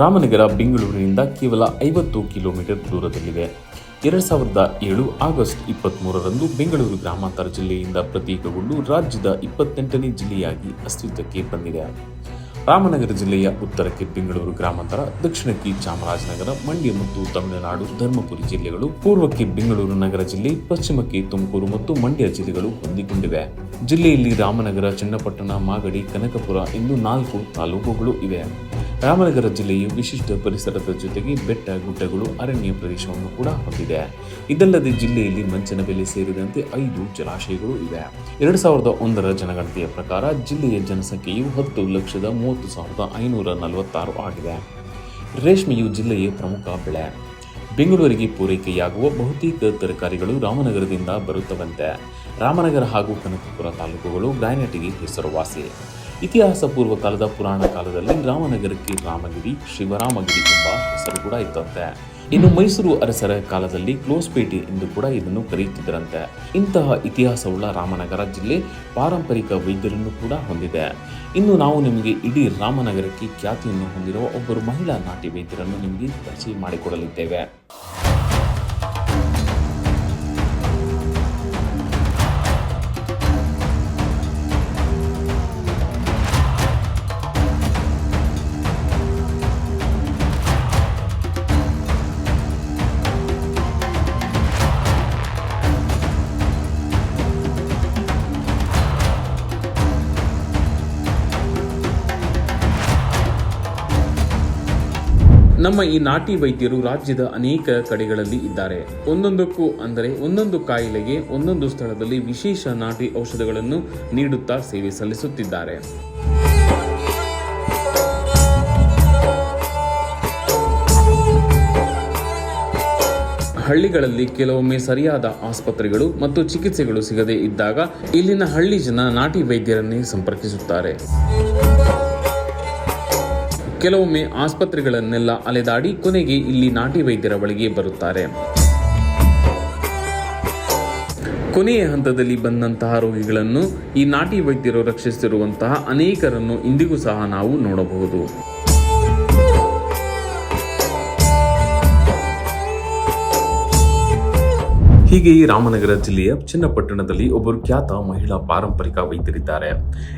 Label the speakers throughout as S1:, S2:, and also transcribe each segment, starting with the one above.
S1: ರಾಮನಗರ ಬೆಂಗಳೂರಿನಿಂದ ಕೇವಲ 50 ಕಿಲೋಮೀಟರ್ ದೂರದಲ್ಲಿದೆ. 2007 ಆಗಸ್ಟ್ 23ರಂದು ಬೆಂಗಳೂರು ಗ್ರಾಮಾಂತರ ಜಿಲ್ಲೆಯಿಂದ ಪ್ರತ್ಯೇಕಗೊಂಡು ರಾಜ್ಯದ 28ನೇ ಜಿಲ್ಲೆಯಾಗಿ ಅಸ್ತಿತ್ವಕ್ಕೆ ಬಂದಿದೆ. ರಾಮನಗರ ಜಿಲ್ಲೆಯ ಉತ್ತರಕ್ಕೆ ಬೆಂಗಳೂರು ಗ್ರಾಮಾಂತರ, ದಕ್ಷಿಣಕ್ಕೆ ಚಾಮರಾಜನಗರ, ಮಂಡ್ಯ ಮತ್ತು ತಮಿಳುನಾಡು ಧರ್ಮಪುರಿ ಜಿಲ್ಲೆಗಳು, ಪೂರ್ವಕ್ಕೆ ಬೆಂಗಳೂರು ನಗರ ಜಿಲ್ಲೆ, ಪಶ್ಚಿಮಕ್ಕೆ ತುಮಕೂರು ಮತ್ತು ಮಂಡ್ಯ ಜಿಲ್ಲೆಗಳು ಹೊಂದಿಕೊಂಡಿವೆ. ಜಿಲ್ಲೆಯಲ್ಲಿ ರಾಮನಗರ, ಚನ್ನಪಟ್ಟಣ, ಮಾಗಡಿ, ಕನಕಪುರ ಎಂದು 4 ತಾಲೂಕುಗಳು ಇವೆ. ರಾಮನಗರ ಜಿಲ್ಲೆಯು ವಿಶಿಷ್ಟ ಪರಿಸರದ ಜೊತೆಗೆ ಬೆಟ್ಟ, ಗುಡ್ಡಗಳು, ಅರಣ್ಯ ಪ್ರದೇಶವನ್ನು ಕೂಡ ಹೊಂದಿದೆ. ಇದಲ್ಲದೆ ಜಿಲ್ಲೆಯಲ್ಲಿ ಮಂಚನಬೆಲೆ ಸೇರಿದಂತೆ 5 ಜಲಾಶಯಗಳು ಇವೆ. 2001ರ ಜನಗಣತಿಯ ಪ್ರಕಾರ ಜಿಲ್ಲೆಯ ಜನಸಂಖ್ಯೆಯು 10,30,546 ಆಗಿದೆ. ರೇಷ್ಮೆಯು ಜಿಲ್ಲೆಯ ಪ್ರಮುಖ ಬೆಳೆ. ಬೆಂಗಳೂರಿಗೆ ಪೂರೈಕೆಯಾಗುವ ಬಹುತೇಕ ತರಕಾರಿಗಳು ರಾಮನಗರದಿಂದ ಬರುತ್ತವಂತೆ. ರಾಮನಗರ ಹಾಗೂ ಕನಕಪುರ ತಾಲೂಕುಗಳು ಗ್ರಾನೈಟ್ಗೆ ಹೆಸರುವಾಸಿ. ಇತಿಹಾಸ ಪೂರ್ವ ಕಾಲದ ಪುರಾಣ ಕಾಲದಲ್ಲಿ ರಾಮನಗರಕ್ಕೆ ರಾಮಗಿರಿ, ಶಿವರಾಮಗಿರಿ ಎಂಬ ಹೆಸರು ಕೂಡ ಇತ್ತಂತೆ. ಇನ್ನು ಮೈಸೂರು ಅರಸರ ಕಾಲದಲ್ಲಿ ಕ್ಲೋಸ್ಪೇಟೆ ಎಂದು ಕೂಡ ಇದನ್ನು ಕರೆಯುತ್ತಿದ್ದರಂತೆ. ಇಂತಹ ಇತಿಹಾಸವುಳ್ಳ ರಾಮನಗರ ಜಿಲ್ಲೆ ಪಾರಂಪರಿಕ ವೈದ್ಯರನ್ನು ಕೂಡ ಹೊಂದಿದೆ. ಇನ್ನು ನಾವು ನಿಮಗೆ ಇಡೀ ರಾಮನಗರಕ್ಕೆ ಖ್ಯಾತಿಯನ್ನು ಹೊಂದಿರುವ ಒಬ್ಬರು ಮಹಿಳಾ ನಾಟಿ ವೈದ್ಯರನ್ನು ನಿಮಗೆ ಪರಿಚಯ ಮಾಡಿಕೊಡಲಿದ್ದೇವೆ. ನಮ್ಮ ಈ ನಾಟಿ ವೈದ್ಯರು ರಾಜ್ಯದ ಅನೇಕ ಕಡೆಗಳಲ್ಲಿ ಇದ್ದಾರೆ. ಒಂದೊಂದು ಕಾಯಿಲೆಗೆ ಒಂದೊಂದು ಸ್ಥಳದಲ್ಲಿ ವಿಶೇಷ ನಾಟಿ ಔಷಧಗಳನ್ನು ನೀಡುತ್ತಾ ಸೇವೆ ಸಲ್ಲಿಸುತ್ತಿದ್ದಾರೆ. ಹಳ್ಳಿಗಳಲ್ಲಿ ಕೆಲವೊಮ್ಮೆ ಸರಿಯಾದ ಆಸ್ಪತ್ರೆಗಳು ಮತ್ತು ಚಿಕಿತ್ಸೆಗಳು ಸಿಗದೇ ಇದ್ದಾಗ ಇಲ್ಲಿನ ಹಳ್ಳಿ ಜನ ನಾಟಿ ವೈದ್ಯರನ್ನೇ ಸಂಪರ್ಕಿಸುತ್ತಾರೆ. ಕೆಲವೊಮ್ಮೆ ಆಸ್ಪತ್ರೆಗಳನ್ನೆಲ್ಲ ಅಲೆದಾಡಿ ಕೊನೆಗೆ ಇಲ್ಲಿ ನಾಟಿ ವೈದ್ಯರ ಬಳಿಗೆ ಬರುತ್ತಾರೆ. ಕೊನೆಯ ಹಂತದಲ್ಲಿ ಬಂದಂತಹ ರೋಗಿಗಳನ್ನು ಈ ನಾಟಿ ವೈದ್ಯರು ರಕ್ಷಿಸಿರುವಂತಹ ಅನೇಕರನ್ನು ಇಂದಿಗೂ ಸಹ ನಾವು ನೋಡಬಹುದು. ಹೀಗೆ ಈ ರಾಮನಗರ ಜಿಲ್ಲೆಯ ಚನ್ನಪಟ್ಟಣದಲ್ಲಿ ಒಬ್ಬರು ಖ್ಯಾತ ಮಹಿಳಾ ಪಾರಂಪರಿಕ ವೈದ್ಯರಿದ್ದಾರೆ.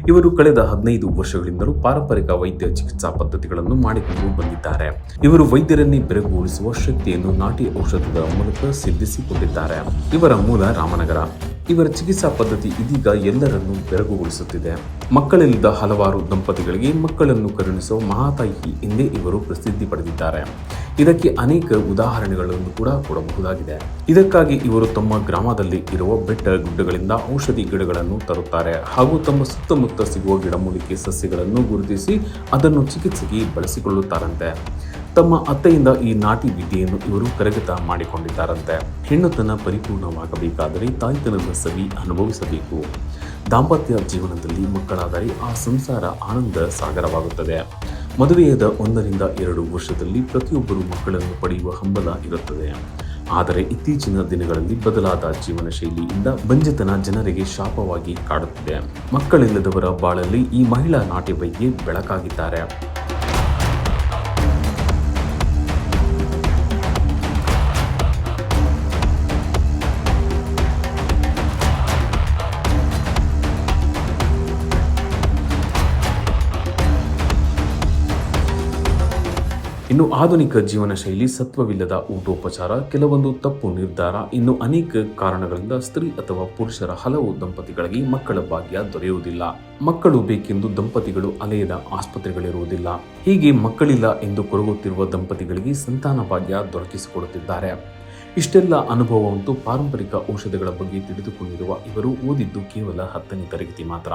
S1: ಇವರು ಕಳೆದ 15 ವರ್ಷಗಳಿಂದಲೂ ಪಾರಂಪರಿಕ ವೈದ್ಯ ಚಿಕಿತ್ಸಾ ಪದ್ಧತಿಗಳನ್ನು ಮಾಡಿಕೊಂಡು ಬಂದಿದ್ದಾರೆ. ಇವರು ವೈದ್ಯರನ್ನೇ ಬೆರಗುಗೊಳಿಸುವ ಶಕ್ತಿಯನ್ನು ನಾಟಿ ಔಷಧದ ಮೂಲಕ ಸಿದ್ಧಿಸಿಕೊಂಡಿದ್ದಾರೆ. ಇವರ ಮೂಲ ರಾಮನಗರ. ಇವರ ಚಿಕಿತ್ಸಾ ಪದ್ಧತಿ ಇದೀಗ ಎಲ್ಲರನ್ನೂ ಬೆರಗುಗೊಳಿಸುತ್ತಿದೆ. ಮಕ್ಕಳಿಲ್ಲದ ಹಲವಾರು ದಂಪತಿಗಳಿಗೆ ಮಕ್ಕಳನ್ನು ಕರುಣಿಸುವ ಮಹಾತಾಯಿ ಎಂದೇ ಇವರು ಪ್ರಸಿದ್ಧಿ ಪಡೆದಿದ್ದಾರೆ. ಇದಕ್ಕೆ ಅನೇಕ ಉದಾಹರಣೆಗಳನ್ನು ಕೂಡ ಕೊಡಬಹುದಾಗಿದೆ. ಇದಕ್ಕಾಗಿ ಇವರು ತಮ್ಮ ಗ್ರಾಮದಲ್ಲಿ ಇರುವ ಬೆಟ್ಟ, ಗುಡ್ಡಗಳಿಂದ ಔಷಧಿ ಗಿಡಗಳನ್ನು ತರುತ್ತಾರೆ ಹಾಗೂ ತಮ್ಮ ಸುತ್ತಮುತ್ತ ಸಿಗುವ ಗಿಡಮೂಲಿಕೆ ಸಸ್ಯಗಳನ್ನು ಗುರುತಿಸಿ ಅದನ್ನು ಚಿಕಿತ್ಸೆಗೆ ಬಳಸಿಕೊಳ್ಳುತ್ತಾರಂತೆ. ತಮ್ಮ ಅತ್ತೆಯಿಂದ ಈ ನಾಟಿ ವಿದ್ಯೆಯನ್ನು ಇವರು ಕರಗತ ಮಾಡಿಕೊಂಡಿದ್ದಾರಂತೆ. ಹೆಣ್ಣುತನ ಪರಿಪೂರ್ಣವಾಗಬೇಕಾದರೆ ತಾಯ್ತನದ ಸವಿ ಅನುಭವಿಸಬೇಕು. ದಾಂಪತ್ಯ ಜೀವನದಲ್ಲಿ ಮಕ್ಕಳಾದರೆ ಆ ಸಂಸಾರ ಆನಂದ ಸಾಗರವಾಗುತ್ತದೆ. ಮದುವೆಯಾದ 1-2 ವರ್ಷದಲ್ಲಿ ಪ್ರತಿಯೊಬ್ಬರು ಮಕ್ಕಳನ್ನು ಪಡೆಯುವ ಹಂಬಲ ಇರುತ್ತದೆ. ಆದರೆ ಇತ್ತೀಚಿನ ದಿನಗಳಲ್ಲಿ ಬದಲಾದ ಜೀವನ ಶೈಲಿಯಿಂದ ಬಂಜೆತನ ಜನರಿಗೆ ಶಾಪವಾಗಿ ಕಾಡುತ್ತಿದೆ. ಮಕ್ಕಳಿಲ್ಲದವರ ಬಾಳಲ್ಲಿ ಈ ಮಹಿಳಾ ನಾಟಿ ವೈದ್ಯೆ ಬೆಳಕಾಗಿದ್ದಾರೆ. ಇನ್ನು ಆಧುನಿಕ ಜೀವನ ಶೈಲಿ, ಸತ್ವವಿಲ್ಲದ ಊಟೋಪಚಾರ, ಕೆಲವೊಂದು ತಪ್ಪು ನಿರ್ಧಾರ, ಇನ್ನು ಅನೇಕ ಕಾರಣಗಳಿಂದ ಸ್ತ್ರೀ ಅಥವಾ ಪುರುಷರ ಹಲವು ದಂಪತಿಗಳಿಗೆ ಮಕ್ಕಳ ಭಾಗ್ಯ ದೊರೆಯುವುದಿಲ್ಲ. ಮಕ್ಕಳು ಬೇಕೆಂದು ದಂಪತಿಗಳು ಅಲೆಯದ ಆಸ್ಪತ್ರೆಗಳಿರುವುದಿಲ್ಲ. ಹೀಗೆ ಮಕ್ಕಳಿಲ್ಲ ಎಂದು ಕೊರಗುತ್ತಿರುವ ದಂಪತಿಗಳಿಗೆ ಸಂತಾನ ಭಾಗ್ಯ ದೊರಕಿಸಿಕೊಡುತ್ತಿದ್ದಾರೆ. ಇಷ್ಟೆಲ್ಲ ಅನುಭವವಂತೂ ಪಾರಂಪರಿಕ ಔಷಧಗಳ ಬಗ್ಗೆ ತಿಳಿದುಕೊಂಡಿರುವ ಇವರು ಓದಿದ್ದು ಕೇವಲ 10ನೇ ತರಗತಿ ಮಾತ್ರ.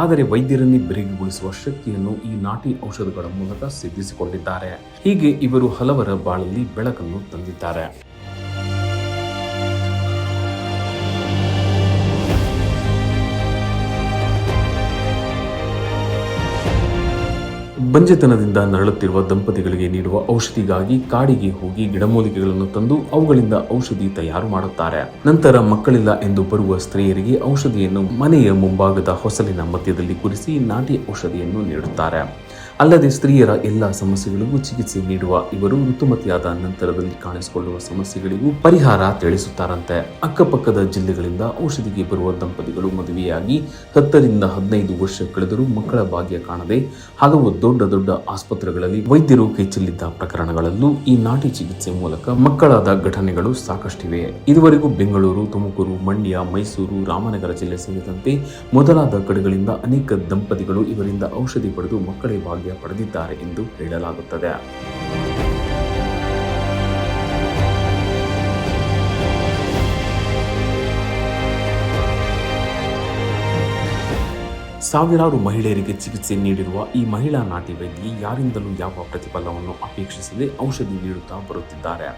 S1: ಆದರೆ ವೈದ್ಯರನ್ನೇ ಬೆರಗುಗೊಳಿಸುವ ಶಕ್ತಿಯನ್ನು ಈ ನಾಟಿ ಔಷಧಗಳ ಮೂಲಕ ಸಿದ್ಧಿಸಿಕೊಂಡಿದ್ದಾರೆ. ಹೀಗೆ ಇವರು ಹಲವರ ಬಾಳಲ್ಲಿ ಬೆಳಕನ್ನು ತಂದಿದ್ದಾರೆ. ಬಂಜೆತನದಿಂದ ನರಳುತ್ತಿರುವ ದಂಪತಿಗಳಿಗೆ ನೀಡುವ ಔಷಧಿಗಾಗಿ ಕಾಡಿಗೆ ಹೋಗಿ ಗಿಡಮೂಲಿಕೆಗಳನ್ನು ತಂದು ಅವುಗಳಿಂದ ಔಷಧಿ ತಯಾರು ಮಾಡುತ್ತಾರೆ. ನಂತರ ಮಕ್ಕಳಿಲ್ಲ ಎಂದು ಬರುವ ಸ್ತ್ರೀಯರಿಗೆ ಔಷಧಿಯನ್ನು ಮನೆಯ ಮುಂಭಾಗದ ಹೊಸಲಿನ ಮಧ್ಯದಲ್ಲಿ ಕುರಿಸಿ ನಾಟಿ ಔಷಧಿಯನ್ನು ನೀಡುತ್ತಾರೆ. ಅಲ್ಲದೆ ಸ್ತ್ರೀಯರ ಎಲ್ಲ ಸಮಸ್ಯೆಗಳಿಗೂ ಚಿಕಿತ್ಸೆ ನೀಡುವ ಇವರು ಋತುಮತಿಯಾದ ನಂತರದಲ್ಲಿ ಕಾಣಿಸಿಕೊಳ್ಳುವ ಸಮಸ್ಯೆಗಳಿಗೂ ಪರಿಹಾರ ತಿಳಿಸುತ್ತಾರಂತೆ. ಅಕ್ಕಪಕ್ಕದ ಜಿಲ್ಲೆಗಳಿಂದ ಔಷಧಿಗೆ ಬರುವ ದಂಪತಿಗಳು ಮದುವೆಯಾಗಿ 10ರಿಂದ 15 ವರ್ಷ ಕಳೆದರೂ ಮಕ್ಕಳ ಭಾಗ್ಯ ಕಾಣದೆ ಹಲವು ದೊಡ್ಡ ದೊಡ್ಡ ಆಸ್ಪತ್ರೆಗಳಲ್ಲಿ ವೈದ್ಯರು ಕೈಚೆಲ್ಲಿದ್ದ ಪ್ರಕರಣಗಳಲ್ಲೂ ಈ ನಾಟಿ ಚಿಕಿತ್ಸೆ ಮೂಲಕ ಮಕ್ಕಳಾದ ಘಟನೆಗಳು ಸಾಕಷ್ಟಿವೆ. ಇದುವರೆಗೂ ಬೆಂಗಳೂರು, ತುಮಕೂರು, ಮಂಡ್ಯ, ಮೈಸೂರು, ರಾಮನಗರ ಜಿಲ್ಲೆ ಸೇರಿದಂತೆ ಮೊದಲಾದ ಕಡೆಗಳಿಂದ ಅನೇಕ ದಂಪತಿಗಳು ಇವರಿಂದ ಔಷಧಿ ಪಡೆದು ಮಕ್ಕಳ ಭಾಗ್ಯ ಪಡೆದಿದ್ದಾರೆ ಎಂದು ಹೇಳಲಾಗುತ್ತದೆ. ಸಾವಿರಾರು ಮಹಿಳೆಯರಿಗೆ ಚಿಕಿತ್ಸೆ ನೀಡಿರುವ ಈ ಮಹಿಳಾ ನಾಟಿ ವೈದ್ಯೆ ಯಾರಿಂದಲೂ ಯಾವ ಪ್ರತಿಫಲವನ್ನು ಅಪೇಕ್ಷಿಸದೆ ಔಷಧಿ ನೀಡುತ್ತಾ ಬರುತ್ತಿದ್ದಾರೆ.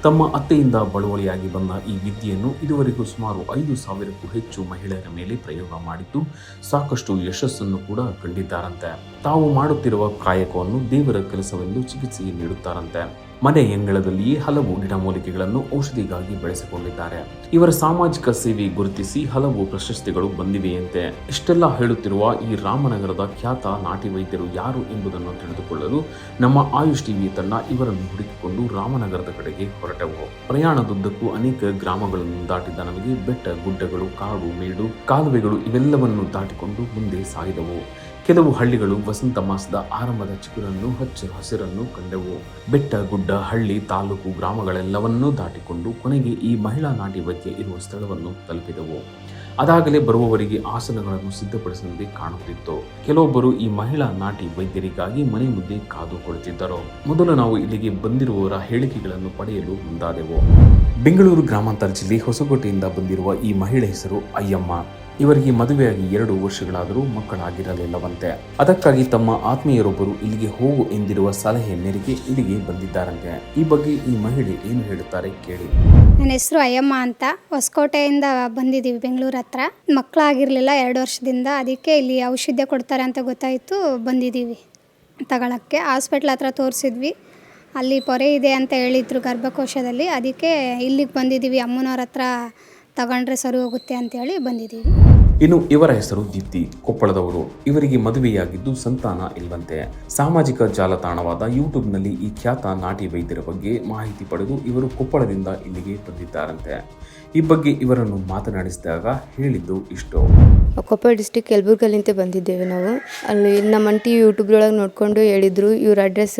S1: ತಮ್ಮ ಅತ್ತೆಯಿಂದ ಬಳುವಳಿಯಾಗಿ ಬಂದ ಈ ವಿದ್ಯೆಯನ್ನು ಇದುವರೆಗೂ ಸುಮಾರು 5,000ಕ್ಕೂ ಹೆಚ್ಚು ಮಹಿಳೆಯರ ಮೇಲೆ ಪ್ರಯೋಗ ಮಾಡಿದ್ದು ಸಾಕಷ್ಟು ಯಶಸ್ಸನ್ನು ಕೂಡ ಕಂಡಿದ್ದಾರಂತೆ. ತಾವು ಮಾಡುತ್ತಿರುವ ಕಾಯಕವನ್ನು ದೇವರ ಕೆಲಸವೆಂದು ಚಿಕಿತ್ಸೆ ನೀಡುತ್ತಾರಂತೆ. ಮನೆ ಅಂಗಳದಲ್ಲಿಯೇ ಹಲವು ಗಿಡಮೂಲಿಕೆಗಳನ್ನು ಔಷಧಿಗಾಗಿ ಬೆಳೆಸಿಕೊಂಡಿದ್ದಾರೆ. ಇವರ ಸಾಮಾಜಿಕ ಸೇವೆ ಗುರುತಿಸಿ ಹಲವು ಪ್ರಶಸ್ತಿಗಳು ಬಂದಿವೆಯಂತೆ. ಇಷ್ಟೆಲ್ಲ ಹೇಳುತ್ತಿರುವ ಈ ರಾಮನಗರದ ಖ್ಯಾತ ನಾಟಿ ವೈದ್ಯರು ಯಾರು ಎಂಬುದನ್ನು ತಿಳಿದುಕೊಳ್ಳಲು ನಮ್ಮ ಆಯುಷ್ ಟಿವಿ ತಂಡ ಇವರನ್ನು ಹುಡುಕಿಕೊಂಡು ರಾಮನಗರದ ಕಡೆಗೆ ಹೊರಟವು. ಪ್ರಯಾಣದುದ್ದಕ್ಕೂ ಅನೇಕ ಗ್ರಾಮಗಳನ್ನು ದಾಟಿದ ನಮಗೆ ಬೆಟ್ಟ, ಗುಡ್ಡಗಳು, ಕಾಡು, ಮೇಡು, ಕಾಲುವೆಗಳು ಇವೆಲ್ಲವನ್ನು ದಾಟಿಕೊಂಡು ಮುಂದೆ ಸಾಗಿದವು. ಕೆಲವು ಹಳ್ಳಿಗಳು ವಸಂತ ಮಾಸದ ಆರಂಭದ ಚಿಗುರನ್ನು ಹಚ್ಚ ಹಸಿರನ್ನು ಕಂಡೆವು. ಬೆಟ್ಟ, ಗುಡ್ಡ, ಹಳ್ಳಿ, ತಾಲೂಕು, ಗ್ರಾಮಗಳೆಲ್ಲವನ್ನೂ ದಾಟಿಕೊಂಡು ಕೊನೆಗೆ ಈ ಮಹಿಳಾ ನಾಟಿ ವೈದ್ಯ ಇರುವ ಸ್ಥಳವನ್ನು ತಲುಪಿದವು. ಅದಾಗಲೇ ಬರುವವರಿಗೆ ಆಸನಗಳನ್ನು ಸಿದ್ಧಪಡಿಸುವಂತೆ ಕಾಣುತ್ತಿತ್ತು. ಕೆಲವೊಬ್ಬರು ಈ ಮಹಿಳಾ ನಾಟಿ ವೈದ್ಯರಿಗಾಗಿ ಮನೆ ಮುಂದೆ ಕಾದು ಕುಳಿತಿದ್ದರು. ಮೊದಲು ನಾವು ಇಲ್ಲಿಗೆ ಬಂದಿರುವವರ ಹೇಳಿಕೆಗಳನ್ನು ಪಡೆಯಲು ಮುಂದಾದೆವು. ಬೆಂಗಳೂರು ಗ್ರಾಮಾಂತರ ಜಿಲ್ಲೆ ಹೊಸಕೋಟೆಯಿಂದ ಬಂದಿರುವ ಈ ಮಹಿಳೆ ಹೆಸರು ಅಯ್ಯಮ್ಮ. ಇವರಿಗೆ ಮದುವೆಯಾಗಿ 2 ವರ್ಷಗಳಾದರೂ ಮಕ್ಕಳಾಗಿರಲಿಲ್ಲವಂತೆ. ಅದಕ್ಕಾಗಿ ತಮ್ಮ ಆತ್ಮೀಯರೊಬ್ಬರು ಇಲ್ಲಿಗೆ ಹೋಗು ಎಂದಿರುವ ಸಲಹೆ ಮೇರೆಗೆ ಇಲ್ಲಿಗೆ ಬಂದಿದ್ದಾರಂತೆ. ಈ ಬಗ್ಗೆ ಈ ಮಹಿಳೆ ಏನು ಹೇಳುತ್ತಾರೆ ಕೇಳಿ.
S2: ನನ್ನ ಹೆಸರು ಅಯ್ಯಮ್ಮ ಅಂತ. ಹೊಸಕೋಟೆಯಿಂದ ಬಂದಿದ್ದೀವಿ ಬೆಂಗಳೂರು ಹತ್ರ. ಮಕ್ಕಳಾಗಿರಲಿಲ್ಲ 2 ವರ್ಷದಿಂದ. ಅದಕ್ಕೆ ಇಲ್ಲಿ ಔಷಧ ಕೊಡ್ತಾರೆ ಅಂತ ಗೊತ್ತಾಯಿತು, ಬಂದಿದ್ದೀವಿ ತಗೊಳಕ್ಕೆ. ಹಾಸ್ಪಿಟ್ಲ್ ಹತ್ರ ತೋರಿಸಿದ್ವಿ, ಅಲ್ಲಿ ಪೊರೆ ಇದೆ ಅಂತ ಹೇಳಿದ್ರು ಗರ್ಭಕೋಶದಲ್ಲಿ. ಅದಕ್ಕೆ ಇಲ್ಲಿಗೆ ಬಂದಿದ್ದೀವಿ, ಅಮ್ಮನವ್ರ ಹತ್ರ ತಗೊಂಡ್ರೆ ಸರಿ ಹೋಗುತ್ತೆ ಅಂತೇಳಿ ಬಂದಿದ್ದೀವಿ.
S1: ಇನ್ನು ಇವರ ಹೆಸರು ದೀಪ್ತಿ, ಕೊಪ್ಪಳದವರು. ಇವರಿಗೆ ಮದುವೆಯಾಗಿದ್ದು ಸಂತಾನ ಇಲ್ವಂತೆ. ಸಾಮಾಜಿಕ ಜಾಲತಾಣವಾದ ಯೂಟ್ಯೂಬ್ನಲ್ಲಿ ಈ ಖ್ಯಾತ ನಾಟಿ ವೈದ್ಯರ ಬಗ್ಗೆ ಮಾಹಿತಿ ಪಡೆದು ಇವರು ಕೊಪ್ಪಳದಿಂದ ಇಲ್ಲಿಗೆ ಬಂದಿದ್ದಾರಂತೆ. ಈ ಬಗ್ಗೆ ಇವರನ್ನು ಮಾತನಾಡಿಸಿದಾಗ ಹೇಳಿದ್ದು ಇಷ್ಟು.
S3: ಕೊಪ್ಪಳ ಡಿಸ್ಟಿಕ್ ಯಲಬುರ್ಗಲ್ಲಿಂದ ಬಂದಿದ್ದೇವೆ ನಾವು. ಅಲ್ಲಿ ನಮ್ಮ ಅಂಟಿ ಯೂಟ್ಯೂಬ್ದೊಳಗೆ ನೋಡಿಕೊಂಡು ಹೇಳಿದರು. ಇವ್ರ ಅಡ್ರೆಸ್,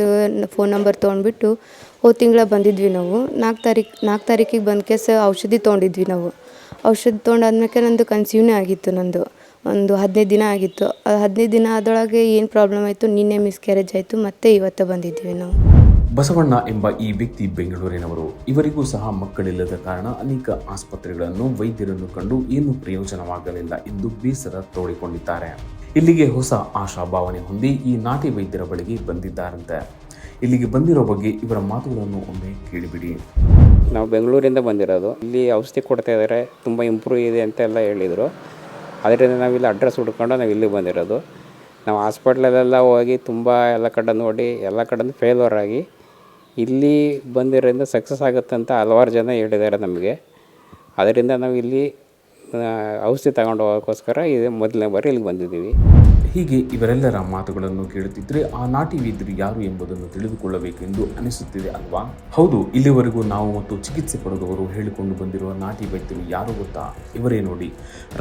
S3: ಫೋನ್ ನಂಬರ್ ತೊಗೊಂಡ್ಬಿಟ್ಟು ಹೋದ ತಿಂಗಳ ಬಂದಿದ್ವಿ ನಾವು. 4 ತಾರೀಕಿಗೆ ಬಂದ ಕೇಸ್ ಔಷಧಿ ತೊಗೊಂಡಿದ್ವಿ ನಾವು. ಔಷಧಿ ತೊಗೊಂಡಾದ್ಮೇಲೆ ನಂದು ಕನ್ಸೀವ್ನೇ ಆಗಿತ್ತು. ನಂದು ಒಂದು 15 ದಿನ ಆಗಿತ್ತು. 15 ದಿನ ಅದರೊಳಗೆ ಏನು ಪ್ರಾಬ್ಲಮ್ ಆಯಿತು, ನಿನ್ನೆ ಮಿಸ್ಕ್ಯಾರೇಜ್ ಆಯಿತು, ಮತ್ತೆ ಇವತ್ತು ಬಂದಿದ್ದೀವಿ ನಾವು.
S1: ಬಸವಣ್ಣ ಎಂಬ ಈ ವ್ಯಕ್ತಿ ಬೆಂಗಳೂರಿನವರು. ಇವರಿಗೂ ಸಹ ಮಕ್ಕಳಿಲ್ಲದ ಕಾರಣ ಅನೇಕ ಆಸ್ಪತ್ರೆಗಳನ್ನು, ವೈದ್ಯರನ್ನು ಕಂಡು ಏನು ಪ್ರಯೋಜನವಾಗಲಿಲ್ಲ ಎಂದು ಬೇಸರ ತೋಡಿಕೊಂಡಿದ್ದಾರೆ. ಇಲ್ಲಿಗೆ ಹೊಸ ಆಶಾಭಾವನೆ ಹೊಂದಿ ಈ ನಾಟಿ ವೈದ್ಯರ ಬಳಿಗೆ ಬಂದಿದ್ದಾರಂತೆ. ಇಲ್ಲಿಗೆ ಬಂದಿರೋ ಬಗ್ಗೆ ಇವರ ಮಾತುಗಳನ್ನು ಒಮ್ಮೆ ಕೇಳಿಬಿಡಿ.
S4: ನಾವು ಬೆಂಗಳೂರಿಂದ ಬಂದಿರೋದು. ಇಲ್ಲಿ ಔಷಧಿ ಕೊಡ್ತಾ ಇದ್ದಾರೆ, ತುಂಬ ಇಂಪ್ರೂವ್ ಇದೆ ಅಂತೆಲ್ಲ ಹೇಳಿದರು. ಅದರಿಂದ ನಾವಿಲ್ಲಿ ಅಡ್ರೆಸ್ ಹುಡ್ಕೊಂಡು ನಾವು ಇಲ್ಲಿಗೆ ಬಂದಿರೋದು. ನಾವು ಹಾಸ್ಪಿಟ್ಲಲ್ಲೆಲ್ಲ ಹೋಗಿ ತುಂಬ ಎಲ್ಲ ಕಡೆ ನೋಡಿ ಎಲ್ಲ ಕಡೆ ಫೇಲ್ಯೂರ್ ಆಗಿ ಇಲ್ಲಿ ಬಂದಿರೋದ್ರಿಂದ ಸಕ್ಸಸ್ ಆಗುತ್ತೆ ಅಂತ ಹಲವಾರು ಜನ ಹೇಳಿದ್ದಾರೆ ನಮಗೆ. ಅದರಿಂದ ನಾವು ಇಲ್ಲಿ ಔಷಧಿ ತಗೊಂಡು ಹೋಗೋಕ್ಕೋಸ್ಕರ ಇದು ಮೊದಲನೇ ಬಾರಿ ಇಲ್ಲಿಗೆ ಬಂದಿದ್ದೀವಿ.
S1: ಹೀಗೆ ಇವರೆಲ್ಲರ ಮಾತುಗಳನ್ನು ಕೇಳುತ್ತಿದ್ದರೆ ಆ ನಾಟಿ ವೈದ್ಯರು ಯಾರು ಎಂಬುದನ್ನು ತಿಳಿದುಕೊಳ್ಳಬೇಕೆಂದು ಅನಿಸುತ್ತಿದೆ ಅಲ್ವಾ? ಹೌದು, ಇಲ್ಲಿವರೆಗೂ ನಾವು ಮತ್ತು ಚಿಕಿತ್ಸೆ ಪಡೆದವರು ಹೇಳಿಕೊಂಡು ಬಂದಿರುವ ನಾಟಿ ವೈದ್ಯರು ಯಾರು ಗೊತ್ತಾ? ಇವರೇ ನೋಡಿ.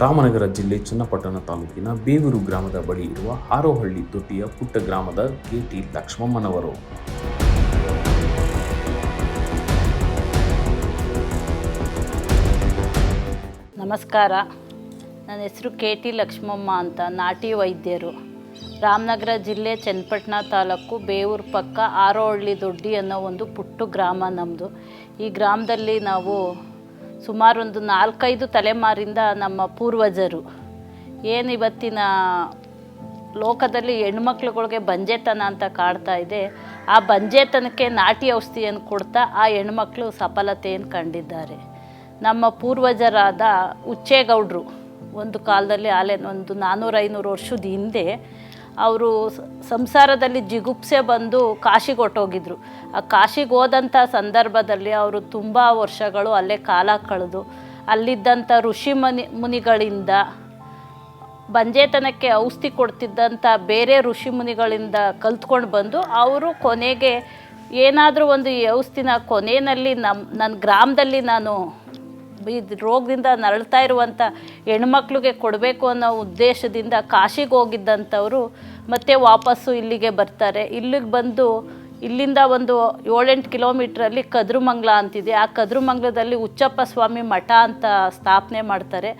S1: ರಾಮನಗರ ಜಿಲ್ಲೆ ಚನ್ನಪಟ್ಟಣ ತಾಲೂಕಿನ ಬೇವೂರು ಗ್ರಾಮದ ಬಳಿ ಇರುವ ಹಾರೋಹಳ್ಳಿ ತೊಟ್ಟಿಯ ಪುಟ್ಟ ಗ್ರಾಮದ KT ಲಕ್ಷ್ಮಮ್ಮನವರು.
S5: ನಮಸ್ಕಾರ, ನನ್ನ ಹೆಸರು KT ಲಕ್ಷ್ಮಮ್ಮ ಅಂತ. ನಾಟಿ ವೈದ್ಯರು. ರಾಮನಗರ ಜಿಲ್ಲೆ ಚನ್ನಪಟ್ಟಣ ತಾಲೂಕು ಬೇವೂರು ಪಕ್ಕ ಹಾರೋಹಳ್ಳಿ ದೊಡ್ಡಿ ಅನ್ನೋ ಒಂದು ಪುಟ್ಟ ಗ್ರಾಮ ನಮ್ಮದು. ಈ ಗ್ರಾಮದಲ್ಲಿ ನಾವು ಸುಮಾರು ಒಂದು 4-5 ತಲೆಮಾರಿಂದ ನಮ್ಮ ಪೂರ್ವಜರು ಏನು ಇವತ್ತಿನ ಲೋಕದಲ್ಲಿ ಹೆಣ್ಮಕ್ಳುಗಳಿಗೆ ಬಂಜೆತನ ಅಂತ ಕಾಡ್ತಾ ಇದೆ, ಆ ಬಂಜೆತನಕ್ಕೆ ನಾಟಿ ಔಷಧಿಯನ್ನು ಕೊಡ್ತಾ ಆ ಹೆಣ್ಮಕ್ಳು ಸಫಲತೆಯನ್ನು ಕಂಡಿದ್ದಾರೆ. ನಮ್ಮ ಪೂರ್ವಜರಾದ ಉಚ್ಚೇಗೌಡರು ಒಂದು ಕಾಲದಲ್ಲಿ ಒಂದು 400-500 ವರ್ಷದ ಹಿಂದೆ ಅವರು ಸಂಸಾರದಲ್ಲಿ ಜಿಗುಪ್ಸೆ ಬಂದು ಕಾಶಿಗೆ ಹೊರಟೋಗಿದ್ರು. ಆ ಕಾಶಿಗೆ ಹೋದಂಥ ಸಂದರ್ಭದಲ್ಲಿ ಅವರು ತುಂಬ ವರ್ಷಗಳು ಅಲ್ಲೇ ಕಾಲ ಕಳೆದು ಅಲ್ಲಿದ್ದಂಥ ಋಷಿ ಮುನಿಗಳಿಂದ ಬಂಜೇತನಕ್ಕೆ ಔಷಧಿ ಕೊಡ್ತಿದ್ದಂಥ ಬೇರೆ ಋಷಿಮುನಿಗಳಿಂದ ಕಲ್ತ್ಕೊಂಡು ಬಂದು ಅವರು ಕೊನೆಗೆ ಏನಾದರೂ ಒಂದು ಈ ಔಷಧಿನ ಕೊನೆಯಲ್ಲಿ ನನ್ನ ಗ್ರಾಮದಲ್ಲಿ ನಾನು ಈ ರೋಗದಿಂದ ನರಳ್ತಾ ಇರುವಂಥ ಹೆಣ್ಮಕ್ಳಿಗೆ ಕೊಡಬೇಕು ಅನ್ನೋ ಉದ್ದೇಶದಿಂದ ಕಾಶಿಗೆ ಹೋಗಿದ್ದಂಥವರು ಮತ್ತೆ ವಾಪಸ್ಸು ಇಲ್ಲಿಗೆ ಬರ್ತಾರೆ. ಇಲ್ಲಿಗೆ ಬಂದು ಇಲ್ಲಿಂದ ಒಂದು 7-8 ಕಿಲೋಮೀಟ್ರಲ್ಲಿ ಕದ್ರುಮಂಗ್ಲ ಅಂತಿದೆ. ಆ ಕದ್ರುಮಂಗ್ಲದಲ್ಲಿ ಹುಚ್ಚಪ್ಪ ಸ್ವಾಮಿ ಮಠ ಅಂತ ಸ್ಥಾಪನೆ ಮಾಡ್ತಾರೆ.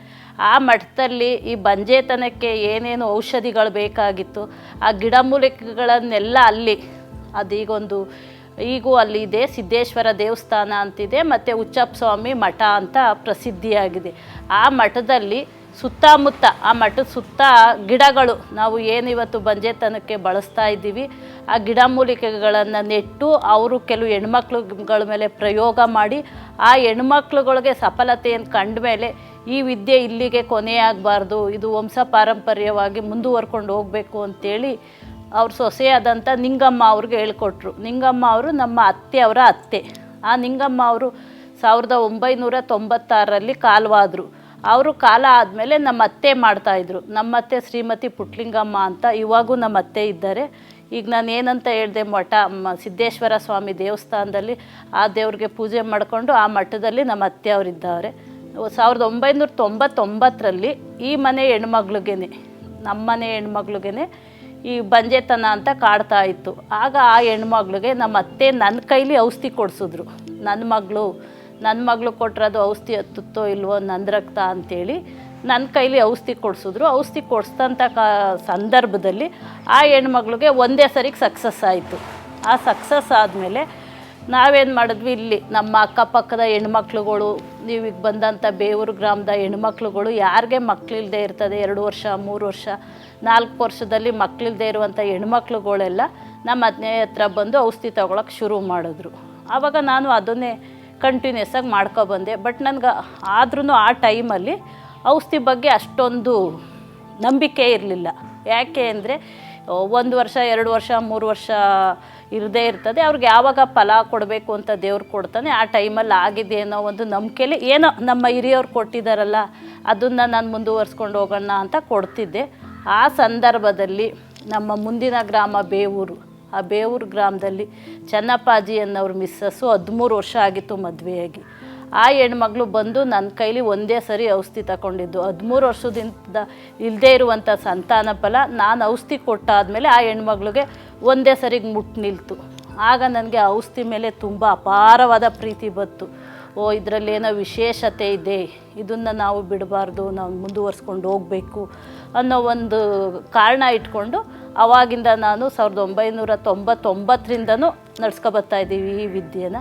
S5: ಆ ಮಠದಲ್ಲಿ ಈ ಬಂಜೇತನಕ್ಕೆ ಏನೇನು ಔಷಧಿಗಳು ಬೇಕಾಗಿತ್ತು ಆ ಗಿಡಮೂಲಿಕೆಗಳನ್ನೆಲ್ಲ ಅಲ್ಲಿ ಈಗೂ ಅಲ್ಲಿ ಇದೆ. ಸಿದ್ದೇಶ್ವರ ದೇವಸ್ಥಾನ ಅಂತಿದೆ ಮತ್ತು ಹುಚ್ಚಪ್ಪ ಸ್ವಾಮಿ ಮಠ ಅಂತ ಪ್ರಸಿದ್ಧಿಯಾಗಿದೆ. ಆ ಮಠದಲ್ಲಿ ಸುತ್ತಮುತ್ತ ಆ ಮಠದ ಸುತ್ತ ಗಿಡಗಳು ನಾವು ಏನಿವತ್ತು ಬಂಜೇತನಕ್ಕೆ ಬಳಸ್ತಾ ಇದ್ದೀವಿ ಆ ಗಿಡಮೂಲಿಕೆಗಳನ್ನು ನೆಟ್ಟು ಅವರು ಕೆಲವು ಹೆಣ್ಮಕ್ಳುಗಳ ಮೇಲೆ ಪ್ರಯೋಗ ಮಾಡಿ ಆ ಹೆಣ್ಮಕ್ಳುಗಳಿಗೆ ಸಫಲತೆಯನ್ನು ಕಂಡ ಮೇಲೆ ಈ ವಿದ್ಯೆ ಇಲ್ಲಿಗೆ ಕೊನೆಯಾಗಬಾರ್ದು, ಇದು ವಂಶ ಪಾರಂಪರ್ಯವಾಗಿ ಮುಂದುವರ್ಕೊಂಡು ಹೋಗಬೇಕು ಅಂತೇಳಿ ಅವ್ರ ಸೊಸೆಯಾದಂಥ ನಿಂಗಮ್ಮ ಅವ್ರಿಗೆ ಹೇಳ್ಕೊಟ್ರು. ನಿಂಗಮ್ಮ ಅವರು ನಮ್ಮ ಅತ್ತೆಯವರ ಅತ್ತೆ. ಆ ನಿಂಗಮ್ಮ ಅವರು 1996ರಲ್ಲಿ ಕಾಲವಾದರು. ಅವರು ಕಾಲ ಆದಮೇಲೆ ನಮ್ಮ ಅತ್ತೆ ಮಾಡ್ತಾಯಿದ್ರು. ನಮ್ಮ ಅತ್ತೆ ಶ್ರೀಮತಿ ಪುಟ್ಲಿಂಗಮ್ಮ ಅಂತ, ಇವಾಗೂ ನಮ್ಮ ಅತ್ತೆ ಇದ್ದಾರೆ. ಈಗ ನಾನು ಏನಂತ ಹೇಳಿದೆ, ಮಠ ಸಿದ್ದೇಶ್ವರ ಸ್ವಾಮಿ ದೇವಸ್ಥಾನದಲ್ಲಿ ಆ ದೇವ್ರಿಗೆ ಪೂಜೆ ಮಾಡಿಕೊಂಡು ಆ ಮಠದಲ್ಲಿ ನಮ್ಮ ಅತ್ತೆಯವರಿದ್ದಾರೆ. 1999ರಲ್ಲಿ ಈ ಮನೆ ಹೆಣ್ಮಗ್ಳಿಗೇನೆ, ನಮ್ಮ ಮನೆ ಹೆಣ್ಮಗ್ಳಿಗೇನೆ ಈ ಬಂಜೇತನ ಅಂತ ಕಾಡ್ತಾ ಇತ್ತು. ಆಗ ಆ ಹೆಣ್ಮಗ್ಳಿಗೆ ನಮ್ಮ ಅತ್ತೆ ನನ್ನ ಕೈಲಿ ಔಷಧಿ ಕೊಡಿಸಿದ್ರು. ನನ್ನ ಮಗಳು ಕೊಟ್ಟಿರೋದು ಔಷಧಿ ಹತ್ತುತ್ತೋ ಇಲ್ವೋ ನನ್ನ ರಕ್ತ ಅಂಥೇಳಿ ನನ್ನ ಕೈಲಿ ಔಷಧಿ ಕೊಡಿಸಿದ್ರು. ಔಷಧಿ ಕೊಡಿಸಿದಂಥ ಸಂದರ್ಭದಲ್ಲಿ ಆ ಹೆಣ್ಮಗ್ಳಿಗೆ ಒಂದೇ ಸರಿಗೆ ಸಕ್ಸಸ್ ಆಯಿತು. ಆ ಸಕ್ಸಸ್ ಆದಮೇಲೆ ನಾವೇನು ಮಾಡಿದ್ವಿ, ಇಲ್ಲಿ ನಮ್ಮ ಅಕ್ಕಪಕ್ಕದ ಹೆಣ್ಮಕ್ಳುಗಳು, ನೀವೀಗ ಬಂದಂಥ ಬೇವೂರು ಗ್ರಾಮದ ಹೆಣ್ಮಕ್ಳುಗಳು ಯಾರಿಗೆ ಮಕ್ಕಳಿಲ್ಲದೆ ಇರ್ತದೆ, 2 ವರ್ಷ 3 ವರ್ಷ 4 ವರ್ಷದಲ್ಲಿ ಮಕ್ಕಳಿಲ್ಲದೆ ಇರುವಂಥ ಹೆಣ್ಮಕ್ಳುಗಳೆಲ್ಲ ನಮ್ಮ ಮನೆ ಹತ್ರ ಬಂದು ಔಷಧಿ ತೊಗೊಳಕ್ಕೆ ಶುರು ಮಾಡಿದ್ರು. ಆವಾಗ ನಾನು ಅದನ್ನೇ ಕಂಟಿನ್ಯೂಸ್ ಆಗಿ ಮಾಡ್ಕೊಬಂದೆ. ಬಟ್ ನನಗೆ ಆದ್ರೂ ಆ ಟೈಮಲ್ಲಿ ಔಷಧಿ ಬಗ್ಗೆ ಅಷ್ಟೊಂದು ನಂಬಿಕೆ ಇರಲಿಲ್ಲ. ಯಾಕೆ ಅಂದರೆ 1 ವರ್ಷ 2 ವರ್ಷ 3 ವರ್ಷ ಇರದೇ ಇರ್ತದೆ, ಅವ್ರಿಗೆ ಯಾವಾಗ ಫಲ ಕೊಡಬೇಕು ಅಂತ ದೇವ್ರು ಕೊಡ್ತಾನೆ. ಆ ಟೈಮಲ್ಲಿ ಆಗಿದೆ ಅನ್ನೋ ಒಂದು ನಂಬಿಕೆಯಲ್ಲಿ ಏನೋ ನಮ್ಮ ಹಿರಿಯವ್ರು ಕೊಟ್ಟಿದ್ದಾರಲ್ಲ ಅದನ್ನು ನಾನು ಮುಂದುವರ್ಸ್ಕೊಂಡು ಹೋಗೋಣ ಅಂತ ಕೊಡ್ತಿದ್ದೆ. ಆ ಸಂದರ್ಭದಲ್ಲಿ ನಮ್ಮ ಮುಂದಿನ ಗ್ರಾಮ ಬೇವೂರು, ಆ ಬೇವೂರು ಗ್ರಾಮದಲ್ಲಿ ಚೆನ್ನಪ್ಪಾಜಿ ಅನ್ನೋರು ಮಿಸ್ಸಸ್ಸು 13 ವರ್ಷ ಆಗಿತ್ತು ಮದುವೆಯಾಗಿ. ಆ ಹೆಣ್ಮಗಳು ಬಂದು ನನ್ನ ಕೈಲಿ ಒಂದೇ ಸರಿ ಔಷಧಿ ತಗೊಂಡಿದ್ದು. 13 ವರ್ಷದಿಂದ ಇಲ್ಲದೇ ಇರುವಂಥ ಸಂತಾನ ಫಲ ನಾನು ಔಷಧಿ ಕೊಟ್ಟಾದಮೇಲೆ ಆ ಹೆಣ್ಮಗಳಿಗೆ ಒಂದೇ ಸರಿಗೆ ಮುಟ್ಟು ನಿಲ್ತು. ಆಗ ನನಗೆ ಔಷಧಿ ಮೇಲೆ ತುಂಬ ಅಪಾರವಾದ ಪ್ರೀತಿ ಬಂತು. ಇದರಲ್ಲೇನೋ ವಿಶೇಷತೆ ಇದೆ, ಇದನ್ನು ನಾವು ಬಿಡಬಾರ್ದು, ನಾವು ಮುಂದುವರ್ಸ್ಕೊಂಡು ಹೋಗಬೇಕು ಅನ್ನೋ ಒಂದು ಕಾರಣ ಇಟ್ಕೊಂಡು ಆವಾಗಿಂದ ನಾನು 1999ರಿಂದನೂ ನಡ್ಸ್ಕೊಬರ್ತಾಯಿದ್ದೀವಿ ಈ ವಿದ್ಯೆನ.